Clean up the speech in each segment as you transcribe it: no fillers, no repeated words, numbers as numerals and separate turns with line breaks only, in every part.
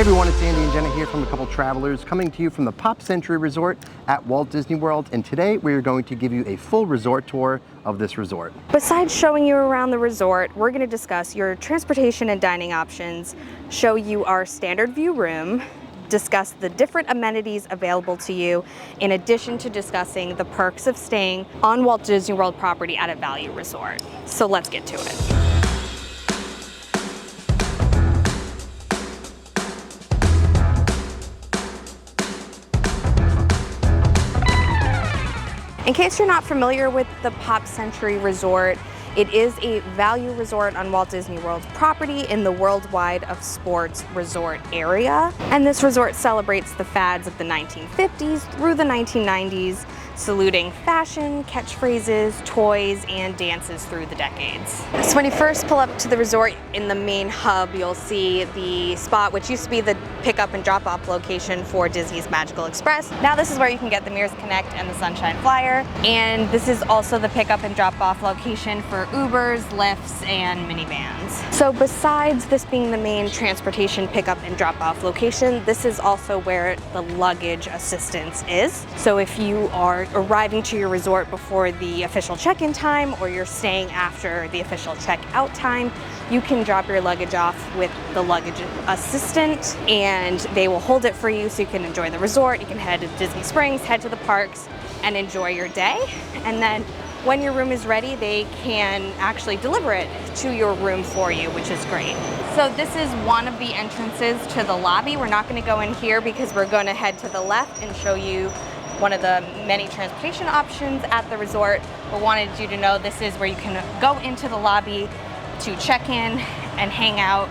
Hey everyone, it's Andy and Jenna here from A Couple Travelers, coming to you from the Pop Century Resort at Walt Disney World, and today we are going to give you a full resort tour of this resort.
Besides showing you around the resort, we're going to discuss your transportation and dining options, show you our standard view room, discuss the different amenities available to you, in addition to discussing the perks of staying on Walt Disney World property at a value resort. So let's get to it. In case you're not familiar with the Pop Century Resort, it is a value resort on Walt Disney World's property in the Worldwide of Sports resort area. And this resort celebrates the fads of the 1950s through the 1990s, saluting fashion, catchphrases, toys, and dances through the decades. So when you first pull up to the resort in the main hub, you'll see the spot which used to be the pickup and drop-off location for Disney's Magical Express. Now this is where you can get the Mears Connect and the Sunshine Flyer. And this is also the pickup and drop-off location for Ubers, Lyfts, and minivans. So besides this being the main transportation pickup and drop-off location, this is also where the luggage assistance is. So if you are arriving to your resort before the official check-in time, or you're staying after the official check-out time, you can drop your luggage off with the luggage assistant and they will hold it for you so you can enjoy the resort. You can head to Disney Springs, head to the parks, and enjoy your day. And then when your room is ready, they can actually deliver it to your room for you, which is great. So this is one of the entrances to the lobby. We're not going to go in here because we're going to head to the left and show you one of the many transportation options at the resort, but wanted you to know this is where you can go into the lobby to check in and hang out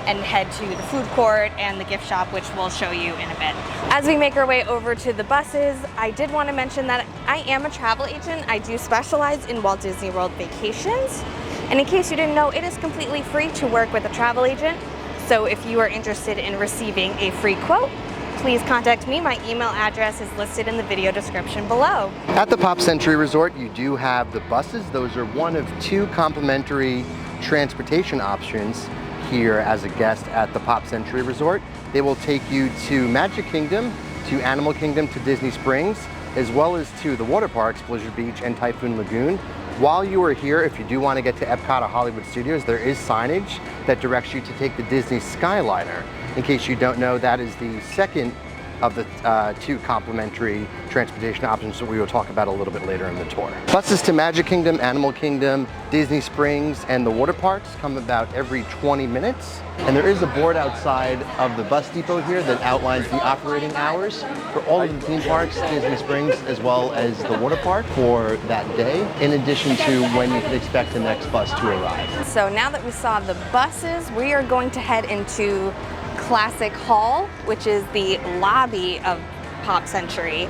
and head to the food court and the gift shop, which we'll show you in a bit. As we make our way over to the buses, I did want to mention that I am a travel agent. I do specialize in Walt Disney World vacations. And in case you didn't know, it is completely free to work with a travel agent. So if you are interested in receiving a free quote, please contact me. My email address is listed in the video description below.
At the Pop Century Resort, you do have the buses. Those are one of two complimentary transportation options here as a guest at the Pop Century Resort. They will take you to Magic Kingdom, to Animal Kingdom, to Disney Springs, as well as to the water parks, Blizzard Beach and Typhoon Lagoon. While you are here, if you do want to get to Epcot or Hollywood Studios, there is signage that directs you to take the Disney Skyliner. In case you don't know, that is the second of the two complimentary transportation options that we will talk about a little bit later in the tour. Buses to Magic Kingdom, Animal Kingdom, Disney Springs, and the water parks come about every 20 minutes. And there is a board outside of the bus depot here that outlines the operating hours for all of the theme parks, Disney Springs, as well as the water park for that day, in addition to when you can expect the next bus to arrive.
So now that we saw the buses, we are going to head into Classic Hall, which is the lobby of Pop Century,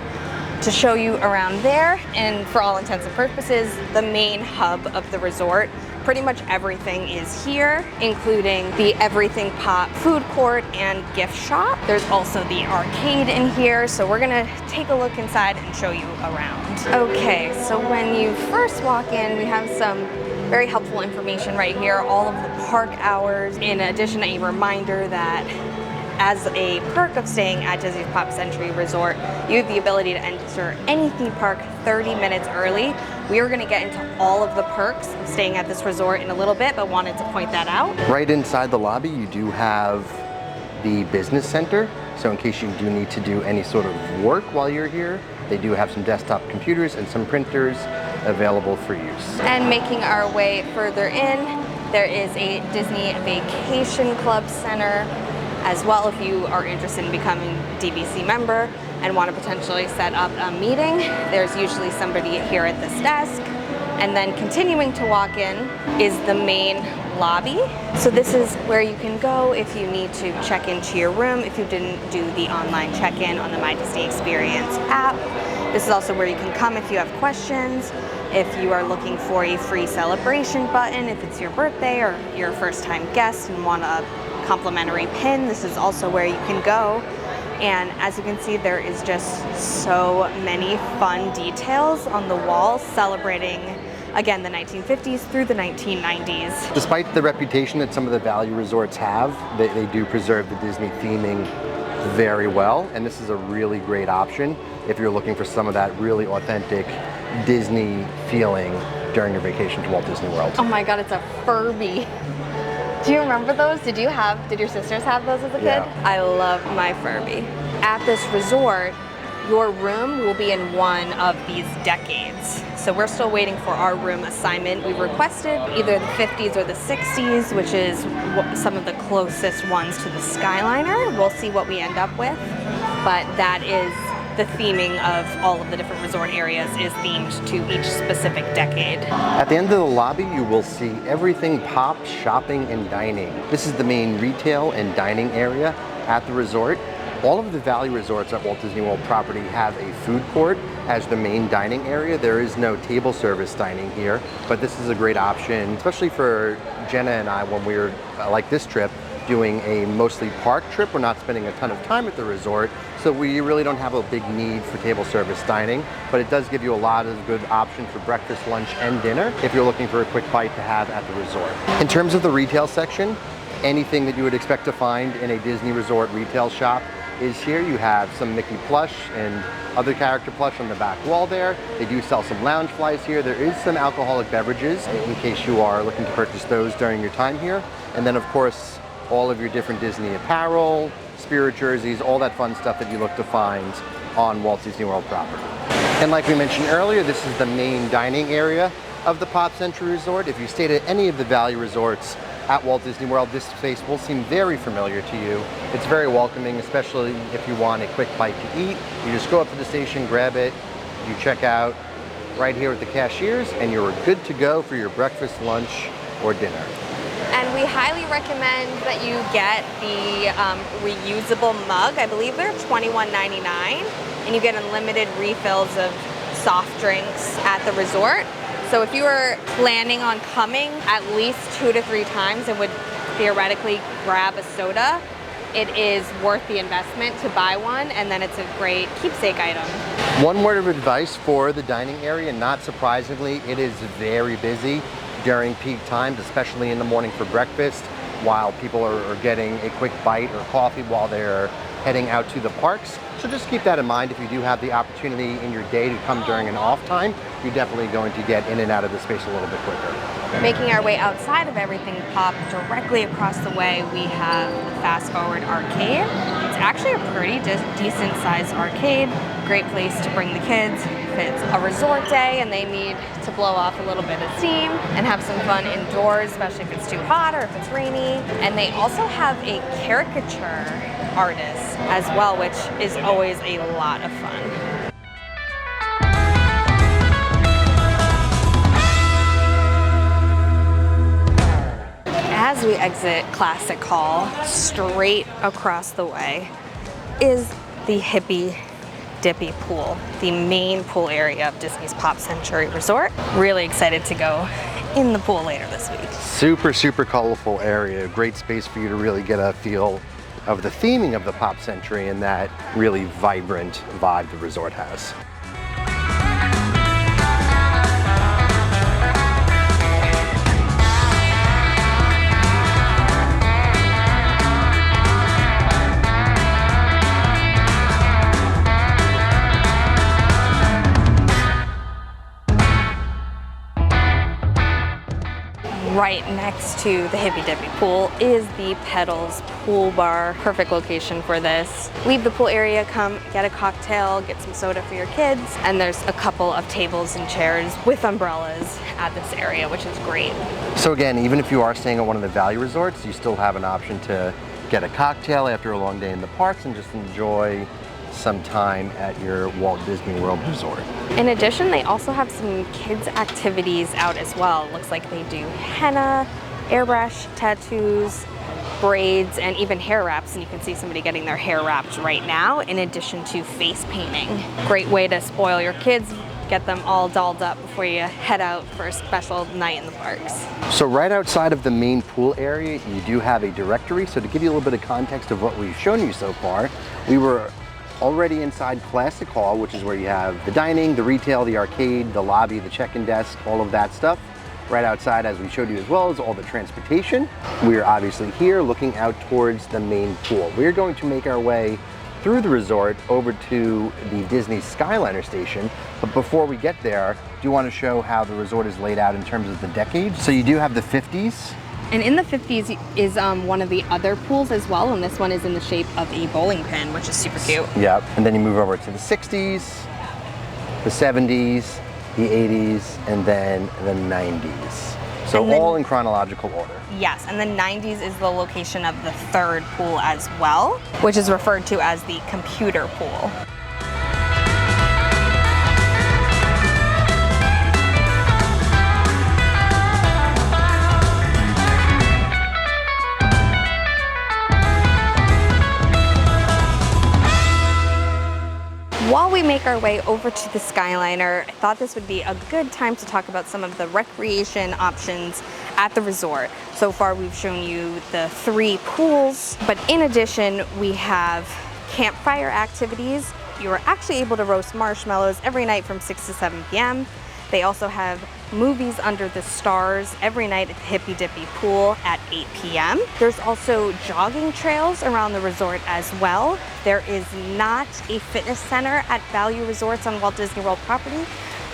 to show you around there, and for all intents and purposes, the main hub of the resort. Pretty much everything is here, including the Everything Pop food court and gift shop. There's also the arcade in here, so we're gonna take a look inside and show you around. Okay, so when you first walk in, we have some very helpful information right here, all of the park hours. In addition, a reminder that as a perk of staying at Disney's Pop Century Resort, you have the ability to enter any theme park 30 minutes early. We are going to get into all of the perks of staying at this resort in a little bit, but wanted to point that out.
Right inside the lobby, you do have the business center. So in case you do need to do any sort of work while you're here, they do have some desktop computers and some printers available for use.
And making our way further in, there is a Disney Vacation Club Center as well. If you are interested in becoming a DVC member and want to potentially set up a meeting, there's usually somebody here at this desk. And then continuing to walk in is the main lobby. So this is where you can go if you need to check into your room, if you didn't do the online check-in on the My Disney Experience app. This is also where you can come if you have questions, if you are looking for a free celebration button, if it's your birthday or you're a first-time guest and want a complimentary pin, this is also where you can go. And as you can see, there is just so many fun details on the wall celebrating again, the 1950s through the 1990s.
Despite the reputation that some of the value resorts have, they do preserve the Disney theming very well, and this is a really great option if you're looking for some of that really authentic Disney feeling during your vacation to Walt Disney World.
Oh my God, it's a Furby. Do you remember those? Did your sisters have those as a kid?
Yeah.
I love my Furby. At this resort, your room will be in one of these decades. So we're still waiting for our room assignment. We requested either the 50s or the 60s, which is some of the closest ones to the Skyliner. We'll see what we end up with, but that is the theming of all of the different resort areas is themed to each specific decade.
At the end of the lobby, you will see everything pop, shopping, and dining. This is the main retail and dining area at the resort. All of the value resorts at Walt Disney World property have a food court as the main dining area. There is no table service dining here, but this is a great option, especially for Jenna and I when we're, like this trip, doing a mostly park trip. We're not spending a ton of time at the resort, so we really don't have a big need for table service dining, but it does give you a lot of good options for breakfast, lunch, and dinner if you're looking for a quick bite to have at the resort. In terms of the retail section, anything that you would expect to find in a Disney resort retail shop is here. You have some Mickey plush and other character plush on the back wall there. They do sell some lounge flies here. There is some alcoholic beverages in case you are looking to purchase those during your time here. And then of course, all of your different Disney apparel, spirit jerseys, all that fun stuff that you look to find on Walt Disney World property. And like we mentioned earlier, this is the main dining area of the Pop Century Resort. If you stayed at any of the value resorts at Walt Disney World, this space will seem very familiar to you. It's very welcoming, especially if you want a quick bite to eat. You just go up to the station, grab it, you check out right here with the cashiers, and you're good to go for your breakfast, lunch, or dinner.
And we highly recommend that you get the reusable mug. I believe they're $21.99, and you get unlimited refills of soft drinks at the resort. So if you were planning on coming at least 2 to 3 times and would theoretically grab a soda, it is worth the investment to buy one, and then it's a great keepsake item.
One word of advice for the dining area, not surprisingly, it is very busy during peak times, especially in the morning for breakfast, while people are getting a quick bite or coffee while they're heading out to the parks. So just keep that in mind. If you do have the opportunity in your day to come during an off time, you're definitely going to get in and out of the space a little bit quicker.
Making our way outside of everything pop, directly across the way we have the Fast Forward Arcade. It's actually a pretty decent sized arcade. Great place to bring the kids if it's a resort day and they need to blow off a little bit of steam and have some fun indoors, especially if it's too hot or if it's rainy. And they also have a caricature artist as well, which is always a lot of fun. As we exit Classic Hall, straight across the way is the Hippy Dippy pool, the main pool area of Disney's Pop Century Resort. Really excited to go in the pool later this week.
Super, super colorful area. Great space for you to really get a feel of the theming of the Pop Century and that really vibrant vibe the resort has.
Right next to the Hippy Dippy pool is the Petals Pool Bar. Perfect location for this. Leave the pool area, come get a cocktail, get some soda for your kids, and there's a couple of tables and chairs with umbrellas at this area, which is great.
So again, even if you are staying at one of the value resorts, you still have an option to get a cocktail after a long day in the parks and just enjoy some time at your Walt Disney World resort.
In addition, they also have some kids activities out as well. It looks like they do henna, airbrush, tattoos, braids, and even hair wraps, and you can see somebody getting their hair wrapped right now, in addition to face painting. Great way to spoil your kids, get them all dolled up before you head out for a special night in the parks.
So right outside of the main pool area, you do have a directory. So to give you a little bit of context of what we've shown you so far, we were Already inside Classic Hall, which is where you have the dining, the retail, the arcade, the lobby, the check-in desk, all of that stuff. Right outside, as we showed you as well, is all the transportation. We're obviously here looking out towards the main pool. We're going to make our way through the resort over to the Disney Skyliner station. But before we get there, do you want to show how the resort is laid out in terms of the decades? So you do have the 50s.
And in the 50s is one of the other pools as well, and this one is in the shape of a bowling pin, which is super cute.
Yep, and then you move over to the 60s, the 70s, the 80s, and then the 90s. So all in chronological order.
Yes, and the 90s is the location of the third pool as well, which is referred to as the computer pool. While we make our way over to the Skyliner, I thought this would be a good time to talk about some of the recreation options at the resort. So far we've shown you the 3 pools, but in addition we have campfire activities. You are actually able to roast marshmallows every night from 6 to 7 p.m. They also have movies under the stars every night at the Hippy Dippy pool at 8 p.m. There's also jogging trails around the resort as well. There is not a fitness center at Value Resorts on Walt Disney World property,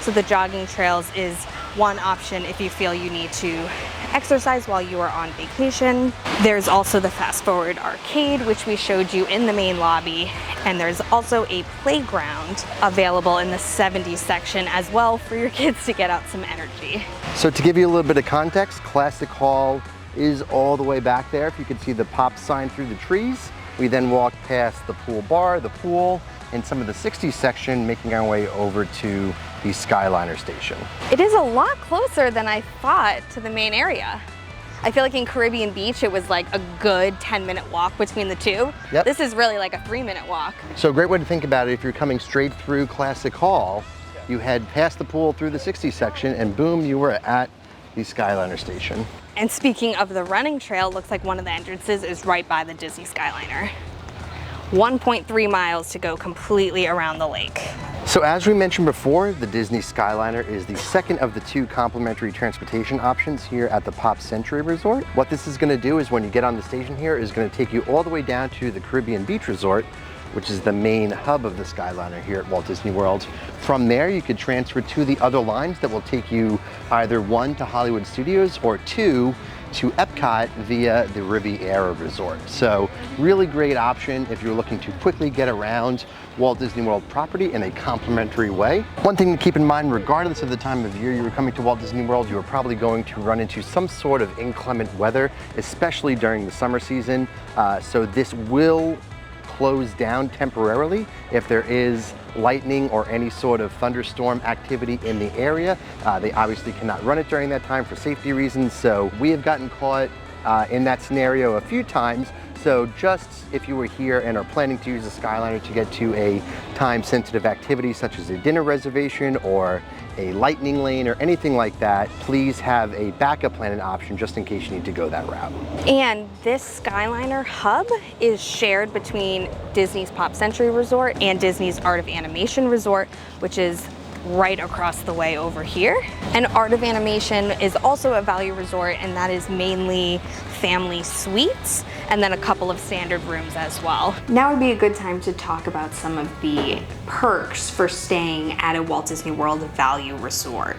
so the jogging trails is one option if you feel you need to exercise while you are on vacation. There's also the Fast Forward Arcade, which we showed you in the main lobby, and there's also a playground available in the 70s section as well for your kids to get out some energy.
So to give you a little bit of context, Classic Hall is all the way back there. If you can see the pop sign through the trees. We then walk past the pool bar, the pool, and some of the 60s section, making our way over to the Skyliner station.
It is a lot closer than I thought to the main area. I feel like in Caribbean Beach, it was like a good 10-minute walk between the two.
Yep.
This is really like a 3-minute walk.
So a great way to think about it, if you're coming straight through Classic Hall, you head past the pool through the 60s section, and boom, you were at the Skyliner station.
And speaking of the running trail, looks like one of the entrances is right by the Disney Skyliner. 1.3 miles to go completely around the lake.
So as we mentioned before, the Disney Skyliner is the second of the 2 complimentary transportation options here at the Pop Century Resort. What this is going to do is when you get on the station here is going to take you all the way down to the Caribbean Beach Resort, which is the main hub of the Skyliner here at Walt Disney World. From there, you could transfer to the other lines that will take you either 1 to Hollywood Studios or 2 to Epcot via the Riviera Resort. So really great option if you're looking to quickly get around Walt Disney World property in a complimentary way. One thing to keep in mind, regardless of the time of year you were coming to Walt Disney World, you are probably going to run into some sort of inclement weather, especially during the summer season. So this will close down temporarily if there is lightning or any sort of thunderstorm activity in the area. They obviously cannot run it during that time for safety reasons, so we have gotten caught in that scenario a few times. So just if you were here and are planning to use the Skyliner to get to a time-sensitive activity such as a dinner reservation or a lightning lane or anything like that, please have a backup plan and option just in case you need to go that route.
And this Skyliner hub is shared between Disney's Pop Century Resort and Disney's Art of Animation Resort, which is right across the way over here. And Art of Animation is also a value resort, and that is mainly family suites and then a couple of standard rooms as well. Now would be a good time to talk about some of the perks for staying at a Walt Disney World value resort.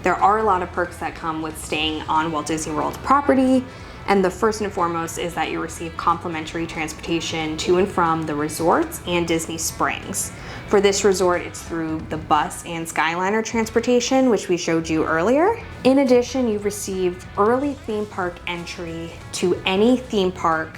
There are a lot of perks that come with staying on Walt Disney World property, and the first and foremost is that you receive complimentary transportation to and from the resorts and Disney Springs. For this resort, it's through the bus and Skyliner transportation, which we showed you earlier. In addition, you receive early theme park entry to any theme park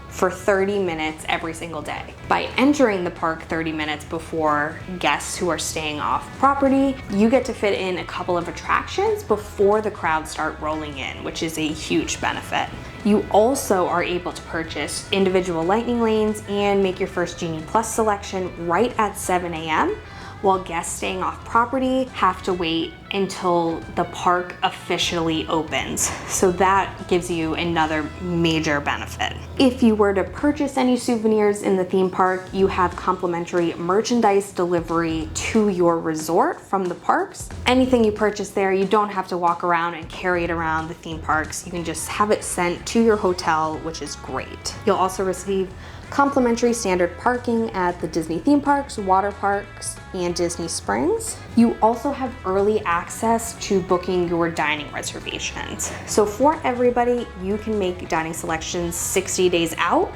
for 30 minutes every single day. By entering the park 30 minutes before guests who are staying off property, you get to fit in a couple of attractions before the crowds start rolling in, which is a huge benefit. You also are able to purchase individual lightning lanes and make your first Genie Plus selection right at 7 a.m., while guests staying off property have to wait until the park officially opens. So that gives you another major benefit. If you were to purchase any souvenirs in the theme park, you have complimentary merchandise delivery to your resort from the parks. Anything you purchase there, you don't have to walk around and carry it around the theme parks. You can just have it sent to your hotel, which is great. You'll also receive complimentary standard parking at the Disney theme parks, water parks, and Disney Springs. You also have early access to booking your dining reservations. So for everybody, you can make dining selections 60 days out,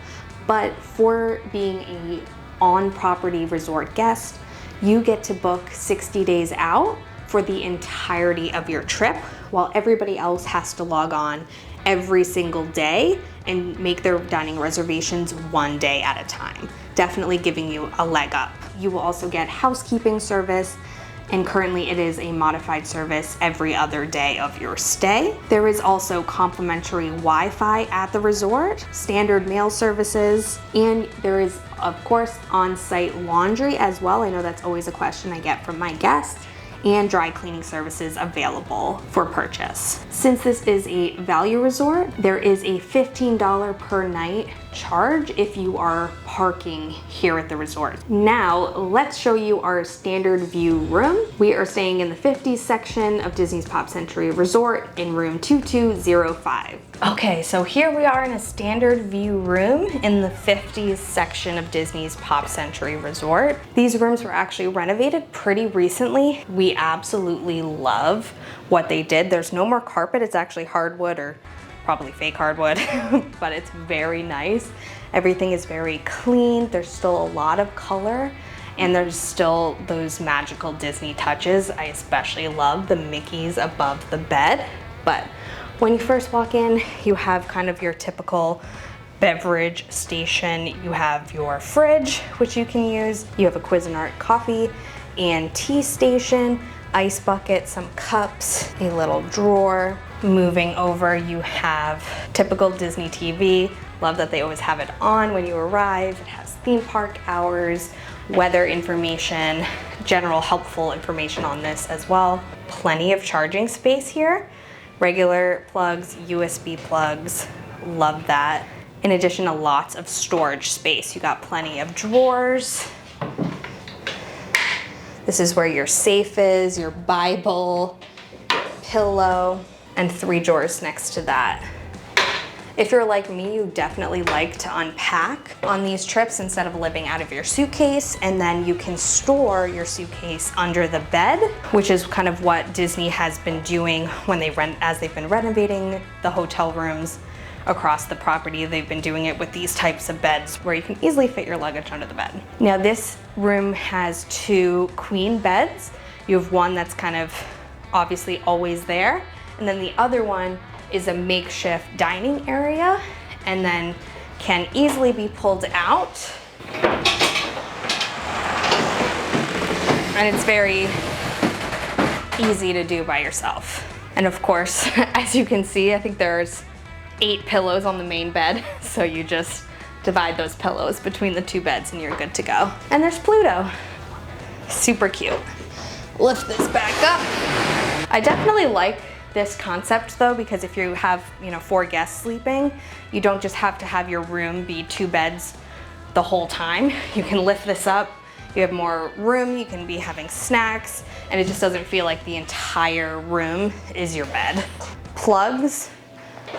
but for being a on-property resort guest, you get to book 60 days out for the entirety of your trip, while everybody else has to log on every single day and make their dining reservations one day at a time, definitely giving you a leg up. You will also get housekeeping service, and currently it is a modified service every other day of your stay. There is also complimentary Wi-Fi at the resort, standard mail services, and there is, of course, on-site laundry as well. I know that's always a question I get from my guests, and dry cleaning services available for purchase. Since this is a value resort, there is a $15 per night charge if you are parking here at the resort. Now, let's show you our standard view room. We are staying in the 50s section of Disney's Pop Century Resort in room 2205. Okay, so here we are in a standard view room in the 50s section of Disney's Pop Century Resort. These rooms were actually renovated pretty recently. We absolutely love what they did. There's no more carpet, it's actually hardwood, or probably fake hardwood, but it's very nice. Everything is very clean. There's still a lot of color, and there's still those magical Disney touches. I especially love the Mickeys above the bed. But when you first walk in, you have kind of your typical beverage station. You have your fridge, which you can use. You have a Cuisinart coffee and tea station, ice bucket, some cups, a little drawer. Moving over, you have typical Disney TV. Love that they always have it on when you arrive. It has theme park hours, weather information, general helpful information on this as well. Plenty of charging space here. Regular plugs, USB plugs, love that. In addition to lots of storage space. You got plenty of drawers. This is where your safe is, your Bible, pillow, and 3 drawers next to that. If you're like me, you definitely like to unpack on these trips instead of living out of your suitcase, and then you can store your suitcase under the bed, which is kind of what Disney has been doing when as they've been renovating the hotel rooms across the property. They've been doing it with these types of beds where you can easily fit your luggage under the bed. Now this room has 2 queen beds. You have one that's kind of obviously always there, and then the other one is a makeshift dining area, and then can easily be pulled out. And it's very easy to do by yourself. And of course, as you can see, I think there's 8 pillows on the main bed, so you just divide those pillows between the 2 beds and you're good to go. And there's Pluto. Super cute. Lift this back up. I definitely like this concept though, because if you have 4 guests sleeping, you don't just have to have your room be 2 beds the whole time. You can lift this up, you have more room, you can be having snacks, and it just doesn't feel like the entire room is your bed. Plugs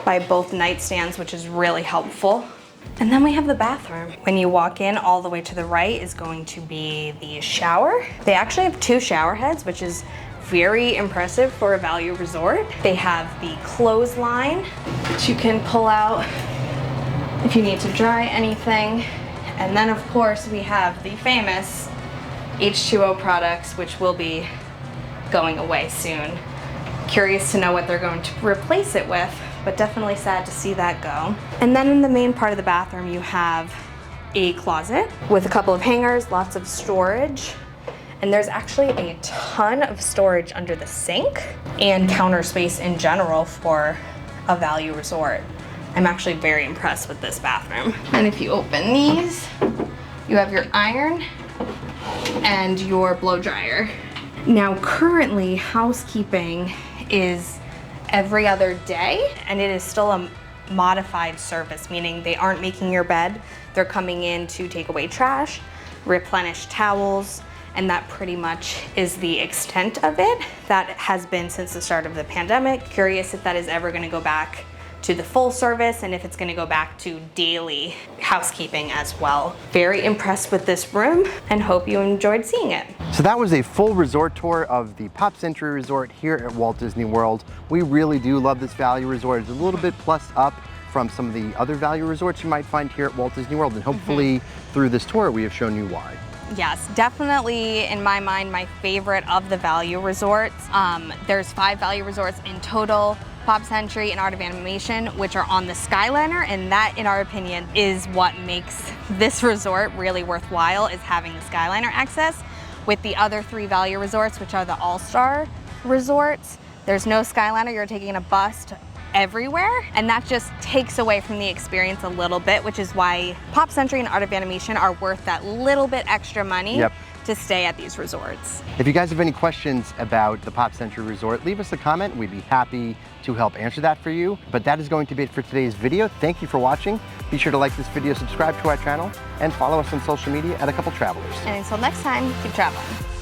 by both nightstands, which is really helpful. And then we have the bathroom. When you walk in, all the way to the right is going to be the shower. They actually have 2 shower heads, which is very impressive for a value resort. They have the clothesline, which you can pull out if you need to dry anything. And then of course we have the famous H2O products, which will be going away soon. Curious to know what they're going to replace it with, but definitely sad to see that go. And then in the main part of the bathroom, you have a closet with a couple of hangers, lots of storage. And there's actually a ton of storage under the sink and counter space in general for a value resort. I'm actually very impressed with this bathroom. And if you open these, you have your iron and your blow dryer. Now currently housekeeping is every other day, and it is still a modified service, meaning they aren't making your bed. They're coming in to take away trash, replenish towels, and that pretty much is the extent of it. That has been since the start of the pandemic. Curious if that is ever gonna go back to the full service and if it's gonna go back to daily housekeeping as well. Very impressed with this room and hope you enjoyed seeing it.
So that was a full resort tour of the Pop Century Resort here at Walt Disney World. We really do love this value resort. It's a little bit plus up from some of the other value resorts you might find here at Walt Disney World, and hopefully through this tour we have shown you why.
Yes, definitely in my mind, my favorite of the value resorts. There's 5 value resorts in total, Pop Century and Art of Animation, which are on the Skyliner, and that, in our opinion, is what makes this resort really worthwhile, is having the Skyliner access. With the other 3 value resorts, which are the All-Star resorts, there's no Skyliner, you're taking a bus everywhere, and that just takes away from the experience a little bit, which is why Pop Century and Art of Animation are worth that little bit extra money to stay at these resorts.
If you guys have any questions about the Pop Century Resort, leave us a comment. We'd be happy to help answer that for you. But that is going to be it for today's video. Thank you for watching. Be sure to like this video, subscribe to our channel, and follow us on social media at A Couple Travelers.
And until next time, keep traveling.